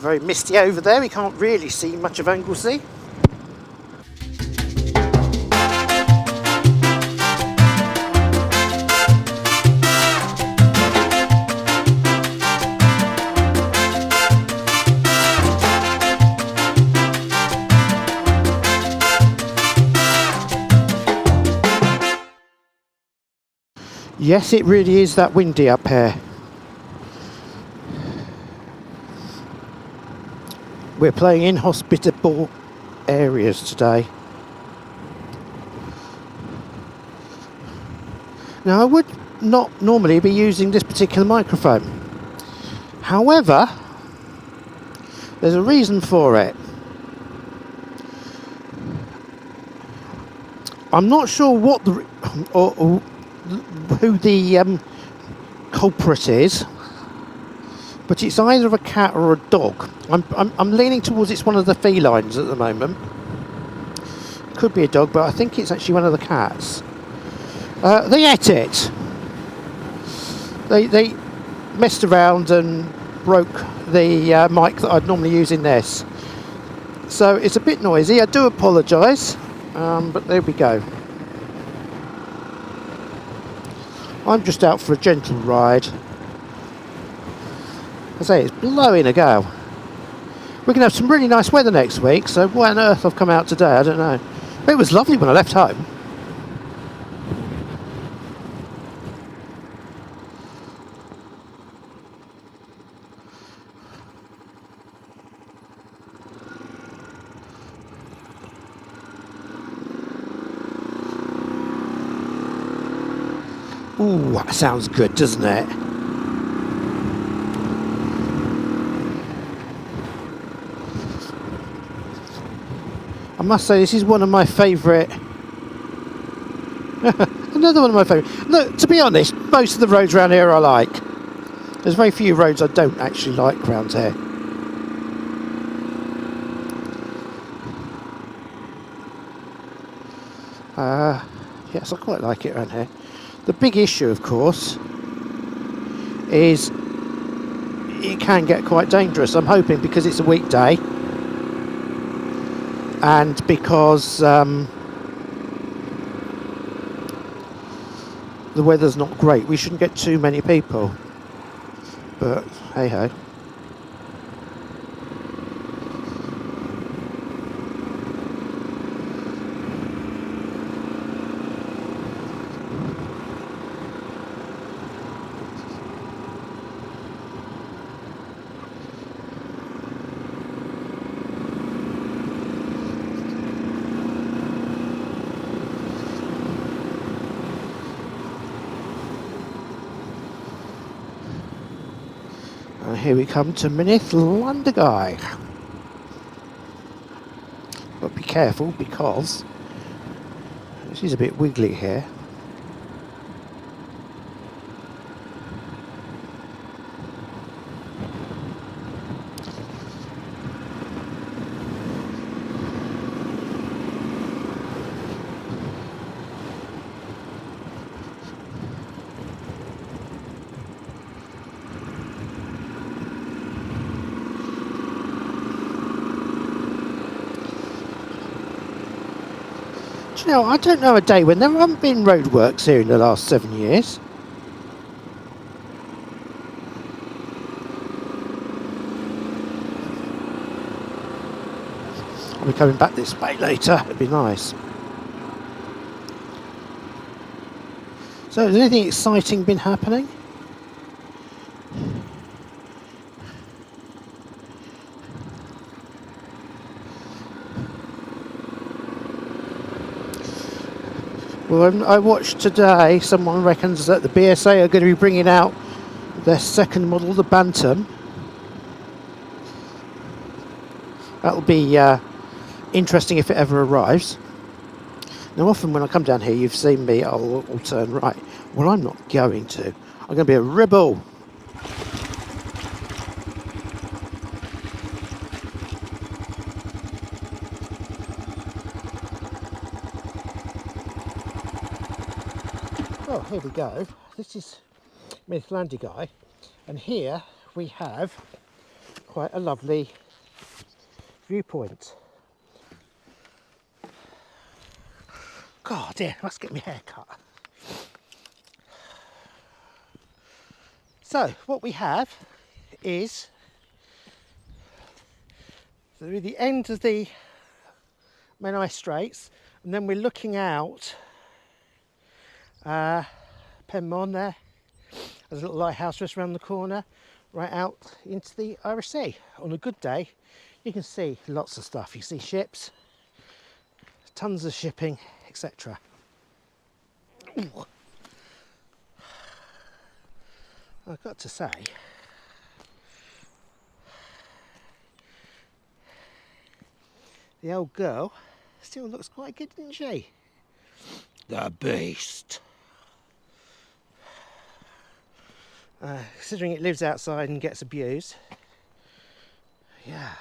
very misty over there. We can't really see much of Anglesey. Yes, it really is that windy up here. We're playing in hospitable areas today. Now, I would not normally be using this particular microphone. However, there's a reason for it. I'm not sure what the or who the culprit is, but it's either a cat or a dog. I'm leaning towards it's one of the felines at the moment. Could be a dog, but I think it's actually one of the cats. They ate it. They messed around and broke the mic that I'd normally use in this. So it's a bit noisy. I do apologise, but there we go. I'm just out for a gentle ride. I say it's blowing a gale. We're going to have some really nice weather next week, so why on earth I've come out today, I don't know. But it was lovely when I left home. Ooh, that sounds good, doesn't it? I must say, this is one of my favourite... Another one of my favourite... Look, to be honest, most of the roads around here I like. There's very few roads I don't actually like around here. Yes, I quite like it around here. The big issue, of course, is it can get quite dangerous. I'm hoping because it's a weekday and because the weather's not great, we shouldn't get too many people. But hey ho. And here we come to Mynydd Llandergau. But be careful because this is a bit wiggly here. Do you know, I don't know a day when there haven't been roadworks here in the last 7 years. I'll be coming back this way later, it'd be nice. So, has anything exciting been happening? Well, I watched today, someone reckons that the BSA are going to be bringing out their second model, the Bantam. That'll be interesting if it ever arrives. Now, often when I come down here, you've seen me, I'll turn right. Well, I'm not going to. I'm going to be a rebel. Oh, here we go. This is Mynydd Llandergau, and here we have quite a lovely viewpoint. God, dear, I must get my hair cut. So, what we have is the end of the Menai Straits, and then we're looking out Penmon there. There's a little lighthouse just around the corner, right out into the Irish Sea. On a good day, you can see lots of stuff. You see ships, tons of shipping, etc. I've got to say, the old girl still looks quite good, doesn't she? The beast. Considering it lives outside and gets abused. Yeah.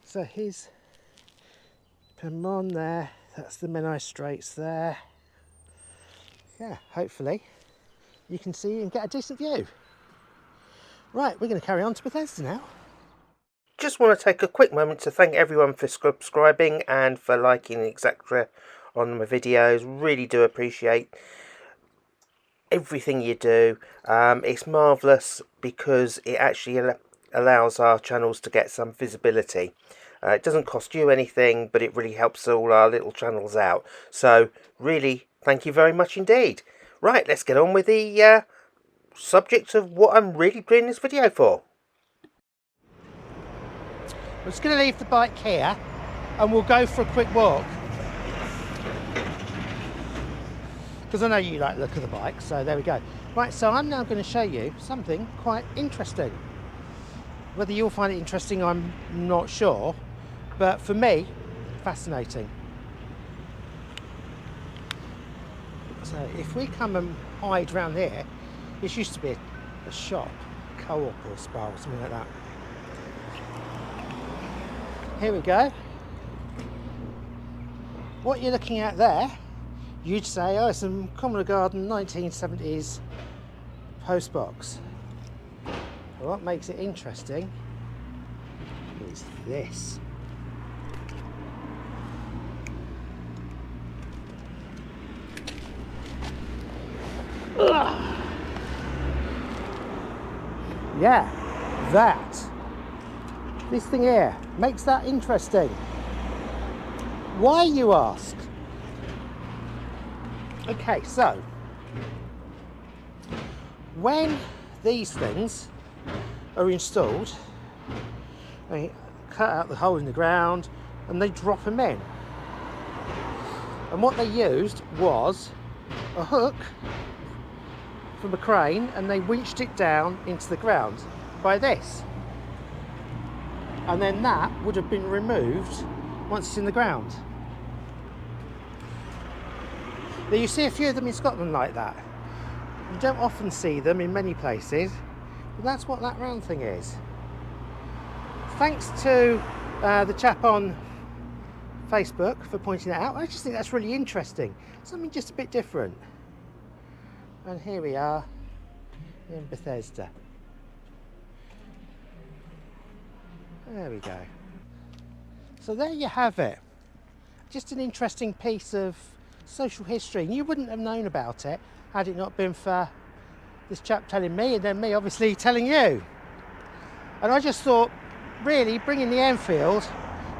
So here's Penmon there. That's the Menai Straits there. Yeah, hopefully you can see and get a decent view. Right, we're going to carry on to Bethesda now. Just want to take a quick moment to thank everyone for subscribing and for liking, etc. on my videos. Really do appreciate everything you do. It's marvellous because it actually allows our channels to get some visibility. It doesn't cost you anything, but it really helps all our little channels out. So really, thank you very much indeed. Right, let's get on with the subject of what I'm really doing this video for. I'm just going to leave the bike here and we'll go for a quick walk. Because I know you like the look of the bike, so there we go. Right, so I'm now going to show you something quite interesting. Whether you'll find it interesting, I'm not sure, but for me, fascinating. So if we come and hide around here, this used to be a shop, Co-op or Spar or something like that. Here we go. What you're looking at there, you'd say, oh, it's some Commodore Garden 1970s post box. Well, what makes it interesting is this. Ugh. Yeah, that. This thing here makes that interesting. Why, you ask? Okay, so when these things are installed, they cut out the hole in the ground and they drop them in. And what they used was a hook from a crane, and they winched it down into the ground by this. And then that would have been removed once it's in the ground. Now you see a few of them in Scotland like that. You don't often see them in many places, but that's what that round thing is. Thanks to the chap on Facebook for pointing that out. I just think that's really interesting. Something just a bit different. And here we are in Bethesda. There we go. So there you have it. Just an interesting piece of social history. You wouldn't have known about it had it not been for this chap telling me, and then me obviously telling you. And I just thought, really, bringing the Enfield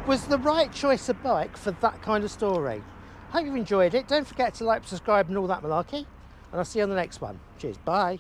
was the right choice of bike for that kind of story. Hope you've enjoyed it. Don't forget to like, subscribe and all that malarkey. And I'll see you on the next one. Cheers, bye.